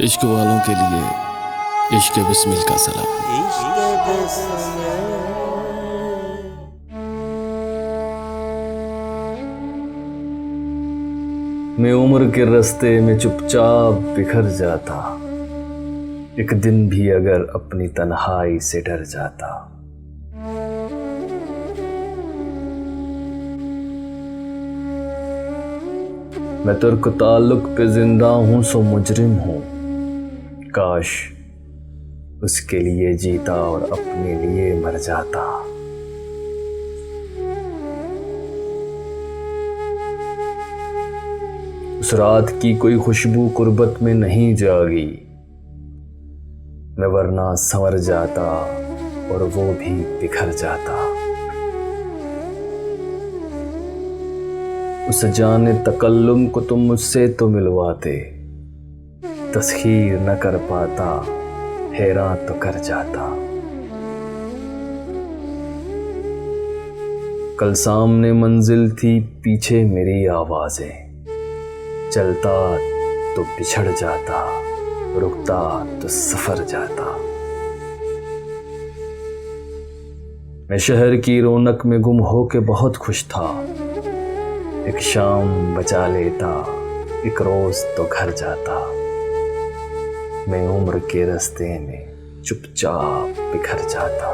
इश्क वालों के लिए इश्क बिस्मिल का सलाम। मैं उम्र के रास्ते में चुपचाप बिखर जाता, एक दिन भी अगर अपनी तन्हाई से डर जाता। मैं तुर्क ताल्लुक पे जिंदा हूं सो मुजरिम हूं, काश उसके लिए जीता और अपने लिए मर जाता। उस रात की कोई खुशबू कुर्बत में नहीं जागी, मैं वरना संवर जाता और वो भी बिखर जाता। उस जाने तकल्लुम को तुम मुझसे तो मिलवाते, तस्खीर न कर पाता, हैरान तो कर जाता। कल सामने मंजिल थी, पीछे मेरी आवाजें, चलता तो बिछड़ जाता, रुकता तो सफर जाता। मैं शहर की रौनक में गुम हो के बहुत खुश था, एक शाम बचा लेता, एक रोज तो घर जाता। मैं उम्र के रास्ते में चुपचाप बिखर जाता।